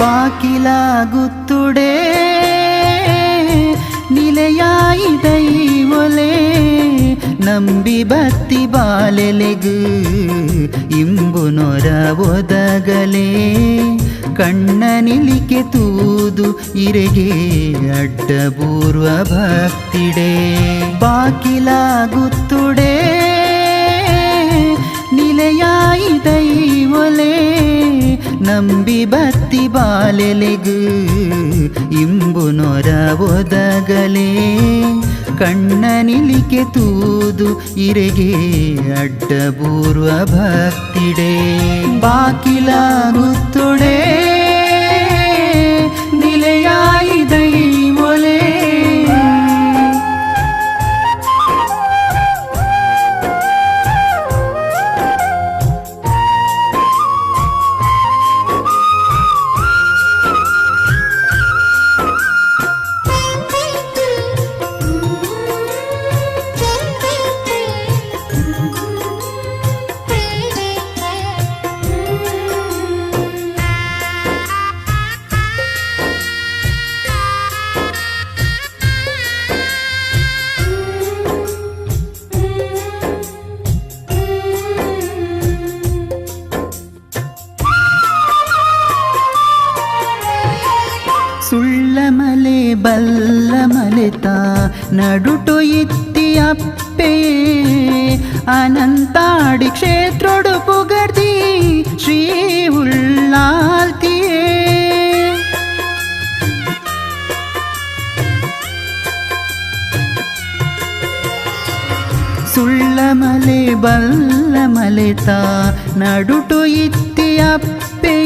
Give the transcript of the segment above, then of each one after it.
ಬಾಕಿಲಾಗುತ್ತುಡೆ ನಿಲೆಯಾಯಿ ದೈವೊಲೆ ನಂಬಿ ಬತ್ತಿ ಬಾಲೆಲೆಗು ಇಂಬು ನೊರ ಒದಗಲೇ ಕಣ್ಣನಿಲಿಕೆ ತೂದು ಇರೆಗೆ ಅಡ್ಡಪೂರ್ವ ಭಕ್ತಿಡೆ ಬಾಕಿಲಾಗುತ್ತುಡೆ ನಿಲೆಯಾಯಿ ದೈವೊಲೆ ನಂಬಿ ಬತ್ತಿ ಬಾಲೆಲೆಗು ಇಂಬು ನೊರ ಒದಗಲೇ ಕಣ್ಣನಿಲಿಕೆ ತೂದು ಇರೆಗೆ ಅಡ್ಡಪೂರ್ವ ಭಕ್ತಿಡೆ ಬಾಕಿಲಾಗುತ್ತುಡೆ ನಿಲೆಯಾಯಿ ದೈವೊಲೆ ಸುಳ್ಳಮಲೆ ಬಲ್ಲಮಲೆತ ನಡುಟು ಇತ್ತಿ ಅಪ್ಪೆ ಅನಂತಾಡಿ ಕ್ಷೇತ್ರೊಡು ಪುಗರ್ದಿ ಶ್ರೀ ಉಳ್ಳಾಲ್ತಿಯೇ ಸುಳ್ಳಮಲೆ ಬಲ್ಲಮಲೆತ ನಡುಟು ಇತ್ತಿ ಅಪ್ಪೆ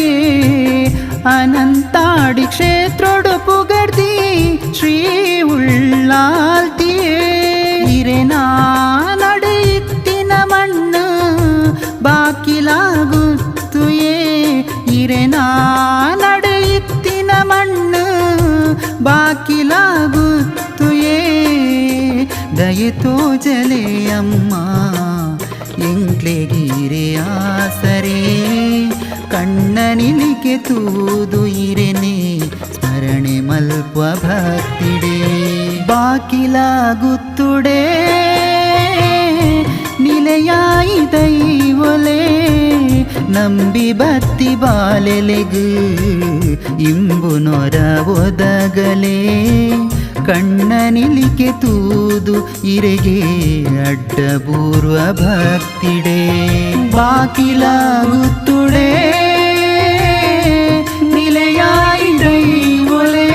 ಅನಂತಾಡಿ ಕ್ಷೇತ್ರೊಡು ಪುಗರ್ದಿ ಶ್ರೀ ಉಳ್ಳಾಲ್ತಿಯೇ ಇರೆನಾ ನಡೆಯಿತ್ತಿನ ಮಣ್ಣು ಬಾಕಿಲಾಗುತ್ತುಯೇ ಇರೆನಾ ನಡೆಯಿತ್ತಿನ ಮಣ್ಣು ಬಾಕಿಲಾಗುತ್ತುಯೇ ದಯತೋ ಜಲೆ ಅಮ್ಮ ಎಂಕ್ಲೆಗೀರೆ ಆಸರೆ ಕಣ್ಣನಿಲಿಕೆ ತೂದು ಇರೆನೆ ಸ್ಮರಣೆ ಮಲ್ಪ ಭಕ್ತಿಡೆ ಬಾಕಿಲಾಗುತ್ತುಡೆ ನಿಲೆಯಾಯಿ ದೈವೊಲೆ ನಂಬಿ ಬತ್ತಿ ಬಾಲೆಲೆಗು ಇಂಬು ನೊರ ಒದಗಲೇ ಕಣ್ಣನಿಲಿಕೆ ತೂದು ಇರೆಗೆ ಅಡ್ಡಪೂರ್ವ ಭಕ್ತಿಡೆ ಬಾಕಿಲಾಗುತ್ತುಡೆ ನಿಲೆಯಾಯಿ ದೈವೊಲೆ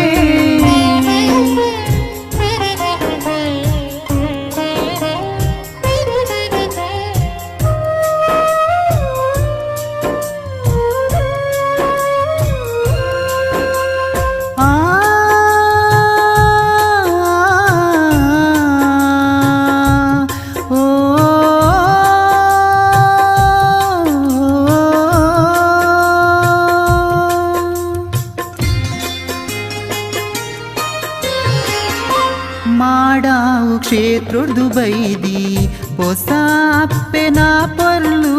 ಮಾಡಾವು ಕ್ಷೇತ್ರೊಡ್ದು ಬೈದಿ ಹೊಸ ಅಪ್ಪೆನ ಪೊರ್ಲು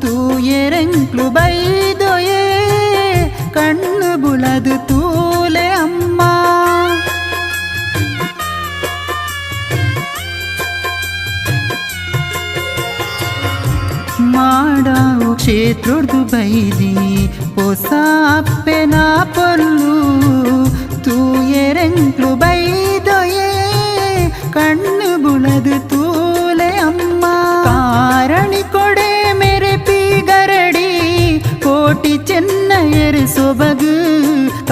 ತೂಯೆರೆಂಕ್ಲು ಬೈದೊಯೇ ಕಣ್ಣು ಬುಳದು ತೂಲೆ ಅಮ್ಮ ಮಾಡಾವು ಕ್ಷೇತ್ರೊಡ್ದು ಬೈದಿ ಹೊಸ ಅಪ್ಪೆನ ಪೊರ್ಲು ತೂಯೆರೆಂಕ್ಲು ಬೈದೊಯೇ ಕಣ್ಣು ಬುಳದು ತೂಲೆ ಅಮ್ಮ ಕಾರಣಿ ಕೊಡೆ ಮೆರೆಪಿ ಗರಡಿ ಕೋಟಿ ಚೆನ್ನಯರು ಸೊಬಗು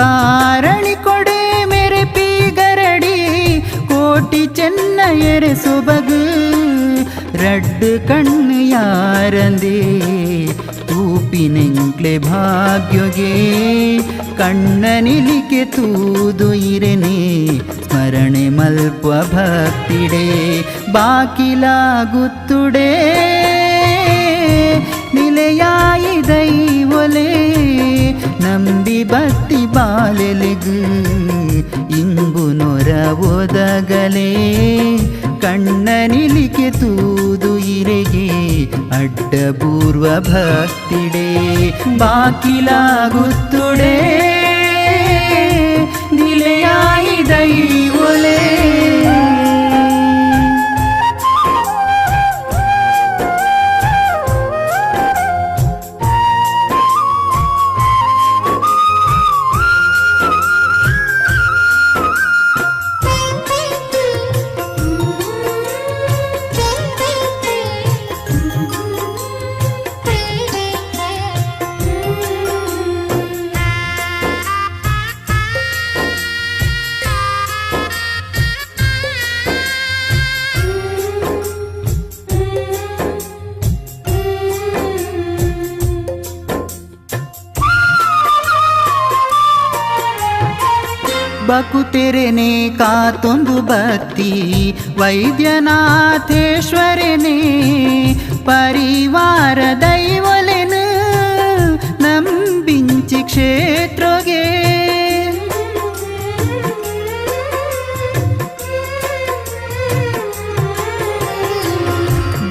ಕಾರಣಿ ಕೊಡೆ ಮೆರೆಪಿ ಗರಡಿ ಕೋಟಿ ಚೆನ್ನಯರು ಸೊಬಗು ರಡ್ಡು ಕಣ್ಣು ಯಾರಂದೇ ತೂಪಿನೆಂಕ್ಲೆ ಭಾಗ್ಯಗೆ ಕಣ್ಣನಿಲಿಕೆ ತೂದು ಇರೆನೆ ಸ್ಮರಣೆ ಮಲ್ಪ ಭಕ್ತಿಡೆ ಬಾಕಿಲಾಗುತ್ತುಡೆ ನಿಲೆಯಾಯಿ ದೈವೊಲೆ ನಂಬಿ ಬತ್ತಿ ಬಾಲೆಲೆಗು ಇಂಬು ನೊರ ಒದಗಲೇ ಕಣ್ಣನಿಲಿಕೆ ತೂದು ಇರೆಗೆ ಅಡ್ಡಪೂರ್ವ ಭಕ್ತಿಡೆ ಬಾಕಿಲಾಗುತ್ತುಡೆ ನಿಲೆಯಾಯಿ ದೈವೊಲೆ ಬಕುತೆರೆನೆ ಕಾತೊಂದು ಭಕ್ತಿ ವೈದ್ಯನಾಥೇಶ್ವರನೇ ಪರಿವಾರ ದೈವಲೆನು ನಂಬಿಂಚಿ ಕ್ಷೇತ್ರಗೆ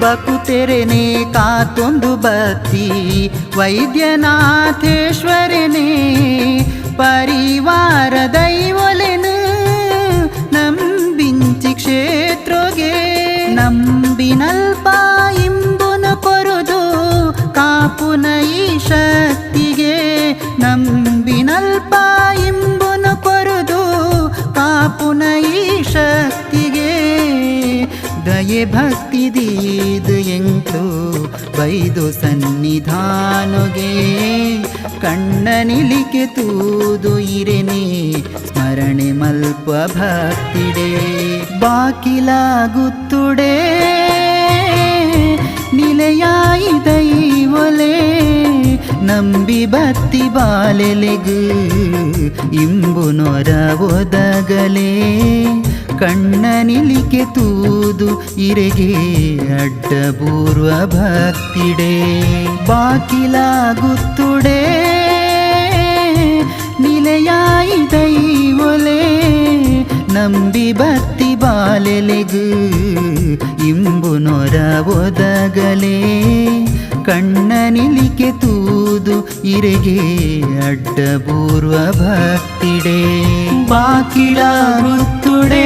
ಬಕುತೆರೆನೆ ಕಾತೊಂದು ಭಕ್ತಿ ವೈದ್ಯನಾಥೇಶ್ವರನೇ ಪರಿವಾರ ದೈವಲೆನು ನಂಬಿಂಚಿ ಕ್ಷೇತ್ರಗೆ ನಂಬಿನಲ್ಪ ಇಂಬುನು ಕೊರುದು ಕಾಪುನ ಈ ಶಕ್ತಿಗೆ ನಂಬಿನಲ್ಪ ಇಂಬುನು ಕೊರುದು ಕಾಪುನ ಈ ಶಕ್ತಿಗೆ ದಯೆ ಭಕ್ತಿ ದೀದು ಎಂಟು ಬೈದು ಸನ್ನಿಧಾನಗೆ ಕಣ್ಣನಿಲಿಕೆ ತೂದು ಇರೆನೆ ಸ್ಮರಣೆ ಮಲ್ಪ ಭಕ್ತಿಡೆ ಬಾಕಿಲಾಗುತ್ತುಡೆ ನಿಲೆಯಾಯಿ ದೈವೊಲೆ ನಂಬಿ ಭಕ್ತಿ ಬಾಲೆಲೆಗು ಇಂಬು ನೊರ ಒದಗಲೆ ಕಣ್ಣನಿಲಿಕೆ ತೂದು ಇರೆಗೆ ಅಡ್ಡಪೂರ್ವ ಭಕ್ತಿಡೆ ಬಾಕಿಲಾಗುತ್ತುಡೆ ನಿಲೆಯಾಯಿ ದೈವೊಲೆ ನಂಬಿ ಭಕ್ತಿ ಬಾಲೆಲೆಗು ಇಂಬು ನೊರ ಒದಗಲೆ ಕಣ್ಣನಿಲಿಕೆ ತೂದು ಇರೆಗೆ ಅಡ್ಡಪೂರ್ವ ಭಕ್ತಿಡೆ ಬಾಕಿಲಾಗುತ್ತುಡೆ